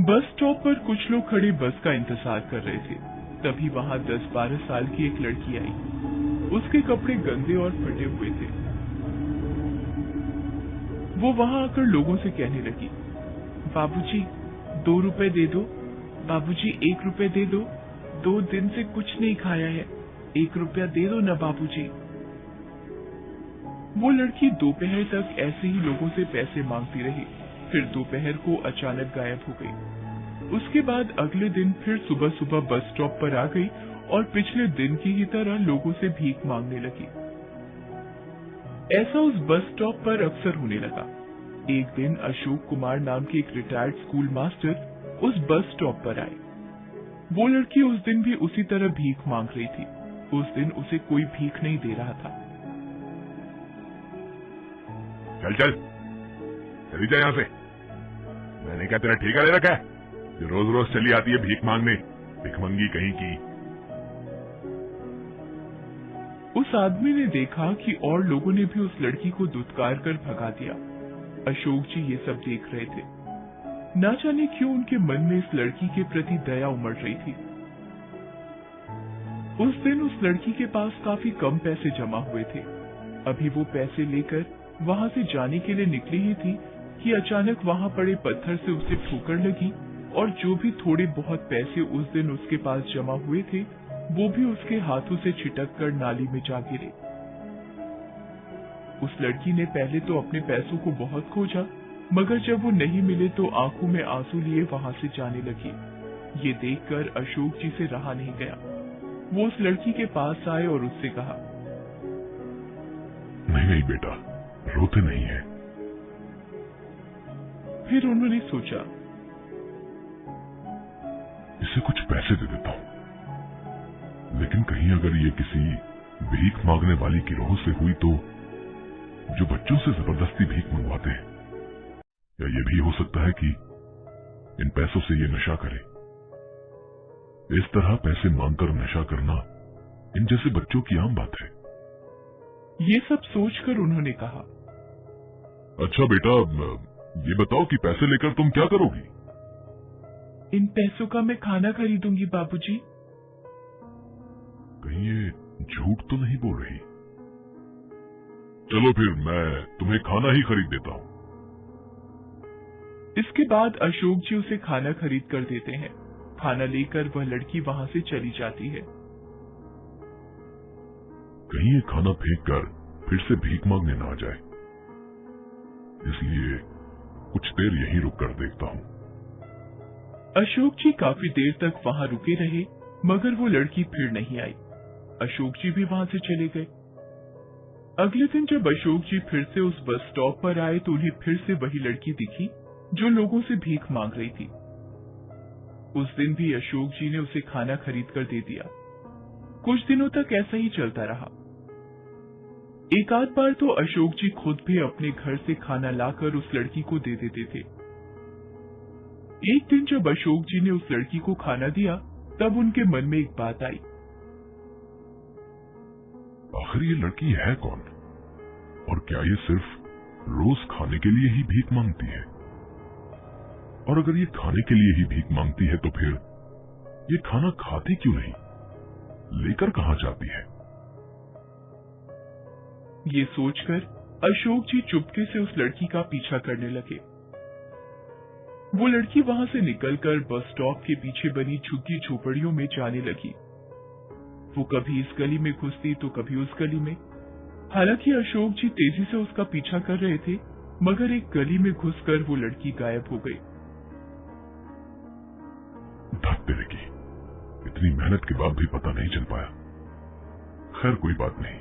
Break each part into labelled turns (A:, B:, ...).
A: Bus stop पर कुछ लोग खड़े बस का इंतजार कर रहे थे। तभी वहां 10-12 साल की एक लड़की आई। उसके कपड़े गंदे और फटे हुए थे। वो वहां आकर लोगों से कहने लगी, बाबूजी 2 रुपए दे दो, बाबूजी 1 रुपए दे दो, 2 दिन से कुछ नहीं खाया है, 1 रुपया दे दो ना बाबूजी। वो लड़की दोपहर तक ऐसे ही लोगों से पैसे मांगती रही। फिर दोपहर को अचानक गायब हो गई। उसके बाद अगले दिन फिर सुबह सुबह बस स्टॉप पर आ गई और पिछले दिन की ही तरह लोगों से भीख मांगने लगी। ऐसा उस बस स्टॉप पर अक्सर होने लगा। एक दिन अशोक कुमार नाम के एक रिटायर्ड स्कूल मास्टर उस बस स्टॉप पर आए। वो लड़की उस दिन भी उसी तरह भीख मांग रही थी। उस दिन उसे कोई भीख नहीं दे रहा था।
B: चल चल चली जा यहाँ से। मैंने क्या तेरा ठेका ले रखा है जो रोज रोज चली आती है भीख मांगने, भिखमंगी कहीं की।
A: उस आदमी ने देखा कि और लोगों ने भी उस लड़की को दुत्कार कर भगा दिया। अशोक जी ये सब देख रहे थे। ना जाने क्यों उनके मन में इस लड़की के प्रति दया उमड़ रही थी। उस दिन उस लड़की के पास काफी कम पैसे जमा हुए थे। अभी वो पैसे लेकर वहां से जाने के लिए निकली ही थी कि अचानक वहां पड़े पत्थर से उसे ठोकर लगी और जो भी थोड़े बहुत पैसे उस दिन उसके पास जमा हुए थे वो भी उसके हाथों से छिटक कर नाली में जा गिरे। उस लड़की ने पहले तो अपने पैसों को बहुत खोजा, मगर जब वो नहीं मिले तो आंखों में आंसू लिए वहां से जाने लगी। ये देखकर अशोक जी से रहा नहीं गया। वो उस लड़की के पास आए और उससे कहा,
B: नहीं नहीं बेटा, रोते नहीं है।
A: फिर उन्होंने सोचा,
B: इसे कुछ पैसे दे देता हूं, लेकिन कहीं अगर ये किसी भीख मांगने वाली गिरोह से हुई तो, जो बच्चों से जबरदस्ती भीख मंगवाते हैं, या ये भी हो सकता है कि इन पैसों से ये नशा करे। इस तरह पैसे मांगकर नशा करना इन जैसे बच्चों की आम बात है।
A: ये सब सोचकर उन्होंने कहा,
B: अच्छा बेटा, ये बताओ कि पैसे लेकर तुम क्या करोगी?
A: इन पैसों का मैं खाना खरीदूंगी बाबूजी।
B: कहीं ये झूठ तो नहीं बोल रही? चलो फिर मैं तुम्हें खाना ही खरीद देता हूं।
A: इसके बाद अशोक जी उसे खाना खरीद कर देते हैं। खाना लेकर वह लड़की वहां से चली जाती है।
B: कहीं ये खाना फेंक कर फिर से भीख मांगने ना आ जाए, इसलिए कुछ देर यहीं रुक कर देखता हूं।
A: अशोक जी काफी देर तक वहां रुके रहे, मगर वो लड़की फिर नहीं आई। अशोक जी भी वहां से चले गए। अगले दिन जब अशोक जी फिर से उस बस स्टॉप पर आए तो उन्हें फिर से वही लड़की दिखी जो लोगों से भीख मांग रही थी। उस दिन भी अशोक जी ने उसे खाना खरीद कर दे दिया। कुछ दिनों तक ऐसा ही चलता रहा। एक आध बार तो अशोक जी खुद भी अपने घर से खाना लाकर उस लड़की को दे देते थे। एक दिन जब अशोक जी ने उस लड़की को खाना दिया तब उनके मन में एक बात आई,
B: आखिर ये लड़की है कौन, और क्या ये सिर्फ रोज खाने के लिए ही भीख मांगती है? और अगर ये खाने के लिए ही भीख मांगती है तो फिर ये खाना खाती क्यों नहीं, लेकर कहां जाती है?
A: ये सोचकर अशोक जी चुपके से उस लड़की का पीछा करने लगे। वो लड़की वहां से निकलकर बस स्टॉप के पीछे बनी झुग्गी झोपड़ियों में जाने लगी। वो कभी इस गली में घुसती तो कभी उस गली में। हालांकि अशोक जी तेजी से उसका पीछा कर रहे थे, मगर एक गली में घुसकर वो लड़की गायब हो गई।
B: धक तेरे की, इतनी मेहनत के बाद भी पता नहीं चल पाया। खैर कोई बात नहीं,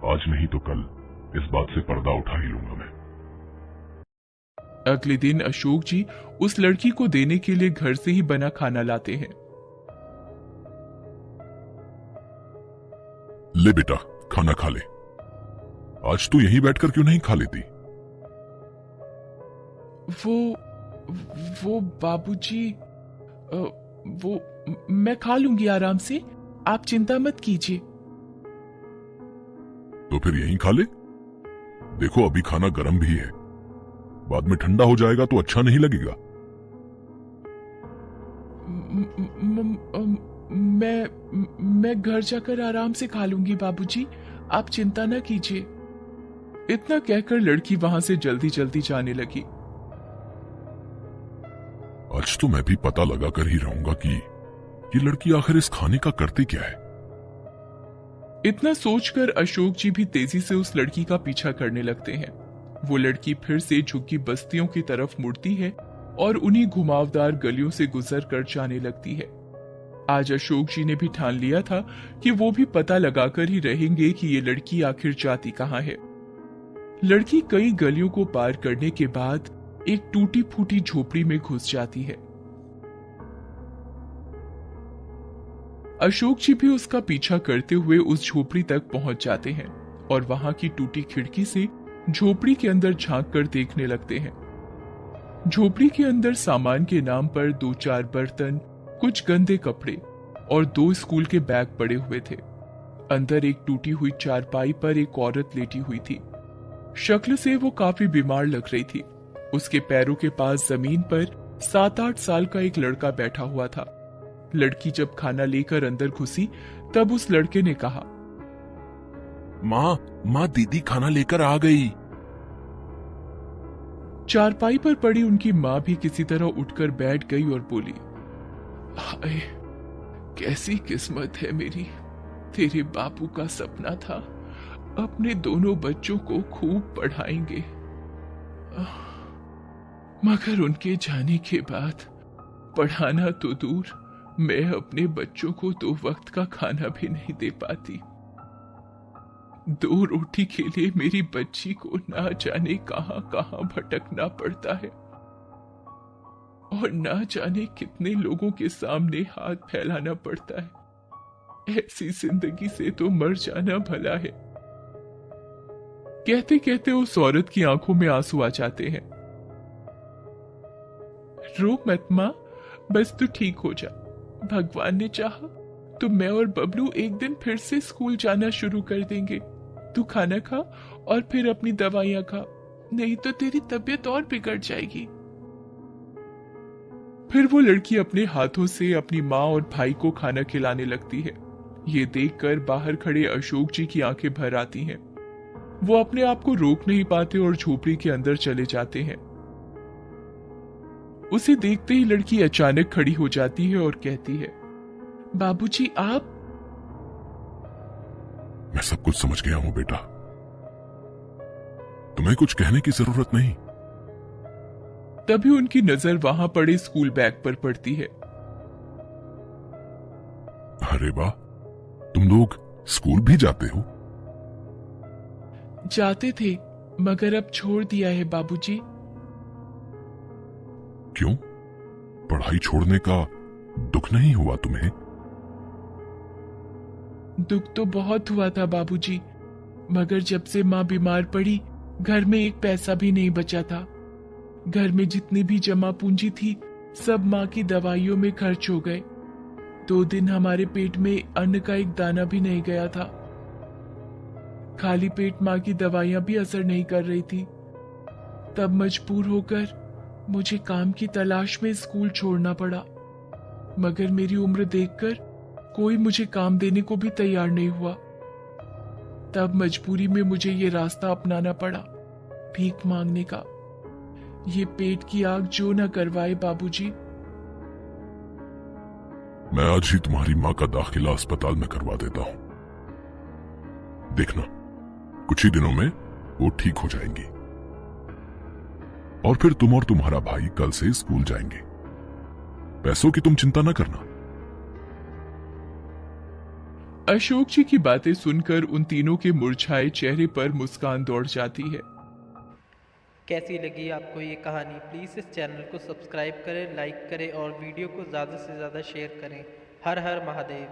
B: आज नहीं तो कल इस बात से पर्दा उठा ही लूंगा मैं।
A: अगले दिन अशोक जी उस लड़की को देने के लिए घर से ही बना खाना लाते हैं।
B: ले बेटा, खाना खा ले। आज तू यहीं बैठकर क्यों नहीं खा लेती?
A: वो बाबूजी, वो मैं खा लूंगी आराम से, आप चिंता मत कीजिए।
B: तो फिर यहीं खा ले। देखो अभी खाना गर्म भी है, बाद में ठंडा हो जाएगा तो अच्छा नहीं लगेगा।
A: म- म- म- मैं घर जाकर आराम से खा लूंगी बाबूजी, आप चिंता न कीजिए। इतना कहकर लड़की वहां से जल्दी जल्दी जाने लगी।
B: आज तो मैं भी पता लगा कर ही रहूंगा कि ये लड़की आखिर इस खाने का करती क्या है।
A: इतना सोचकर अशोक जी भी तेजी से उस लड़की का पीछा करने लगते हैं। वो लड़की फिर से झुग्गी बस्तियों की तरफ मुड़ती है और उन्हीं घुमावदार गलियों से गुजर कर जाने लगती है। आज अशोक जी ने भी ठान लिया था कि वो भी पता लगाकर ही रहेंगे कि ये लड़की आखिर जाती कहाँ है। लड़की कई गलियों को पार करने के बाद एक टूटी फूटी झोपड़ी में घुस जाती है। अशोक जी भी उसका पीछा करते हुए उस झोपड़ी तक पहुंच जाते हैं और वहां की टूटी खिड़की से झोपड़ी के अंदर झांक कर देखने लगते हैं। झोपड़ी के अंदर सामान के नाम पर 2-4 बर्तन, कुछ गंदे कपड़े और 2 स्कूल के बैग पड़े हुए थे। अंदर एक टूटी हुई चारपाई पर एक औरत लेटी हुई थी। शक्ल से वो काफी बीमार लग रही थी। उसके पैरों के पास जमीन पर 7-8 साल का एक लड़का बैठा हुआ था। लड़की जब खाना लेकर अंदर घुसी तब उस लड़के ने कहा,
B: माँ दीदी खाना लेकर आ गई।
A: चारपाई पर पड़ी उनकी माँ भी किसी तरह उठकर बैठ गई और बोली, हाय, कैसी किस्मत है मेरी, तेरे बापू का सपना था अपने दोनों बच्चों को खूब पढ़ाएंगे, मगर उनके जाने के बाद पढ़ाना तो दूर, मैं अपने बच्चों को 2 वक्त का खाना भी नहीं दे पाती। 2 रोटी के लिए मेरी बच्ची को ना जाने कहां कहां भटकना पड़ता है और ना जाने कितने लोगों के सामने हाथ फैलाना पड़ता है। ऐसी जिंदगी से तो मर जाना भला है। कहते कहते उस औरत की आंखों में आंसू आ जाते हैं। रो मत मां, बस तू ठीक हो जा। भगवान ने चाहा तो मैं और बबलू एक दिन फिर से स्कूल जाना शुरू कर देंगे। तू खाना खा और फिर अपनी दवाइयां खा, नहीं तो तेरी तबीयत और बिगड़ जाएगी। फिर वो लड़की अपने हाथों से अपनी माँ और भाई को खाना खिलाने लगती है। ये देखकर बाहर खड़े अशोक जी की आंखें भर आती हैं। वो अपने आप को रोक नहीं पाते और झोपड़ी के अंदर चले जाते हैं। उसे देखते ही लड़की अचानक खड़ी हो जाती है और कहती है, बाबूजी आप?
B: मैं सब कुछ समझ गया हूं बेटा, तुम्हें कुछ कहने की जरूरत नहीं।
A: तभी उनकी नजर वहां पड़े स्कूल बैग पर पड़ती है।
B: अरे वाह, तुम लोग स्कूल भी जाते हो?
A: जाते थे, मगर अब छोड़ दिया है बाबूजी।
B: क्यों? पढ़ाई छोड़ने का दुख नहीं हुआ तुम्हें?
A: दुख तो बहुत हुआ था बाबूजी, मगर जब से माँ बीमार पड़ी घर में एक पैसा भी नहीं बचा था। घर में जितनी भी जमा पूंजी थी सब माँ की दवाइयों में खर्च हो गए। 2 दिन हमारे पेट में अन्न का एक दाना भी नहीं गया था। खाली पेट माँ की दवाइयां भी असर नहीं कर रही थी। तब मजबूर होकर मुझे काम की तलाश में स्कूल छोड़ना पड़ा, मगर मेरी उम्र देखकर कोई मुझे काम देने को भी तैयार नहीं हुआ। तब मजबूरी में मुझे ये रास्ता अपनाना पड़ा, भीख मांगने का। ये पेट की आग जो न करवाए बाबूजी।
B: मैं आज ही तुम्हारी माँ का दाखिला अस्पताल में करवा देता हूँ। देखना, कुछ ही दिनों में वो ठीक हो जाएंगी और फिर तुम और तुम्हारा भाई कल से स्कूल जाएंगे। पैसों की तुम चिंता न करना।
A: अशोक जी की बातें सुनकर उन तीनों के मुरझाए चेहरे पर मुस्कान दौड़ जाती है।
C: कैसी लगी आपको ये कहानी? प्लीज़ इस चैनल को सब्सक्राइब करें, लाइक करें और वीडियो को ज़्यादा से ज़्यादा शेयर करें। हर हर महादेव।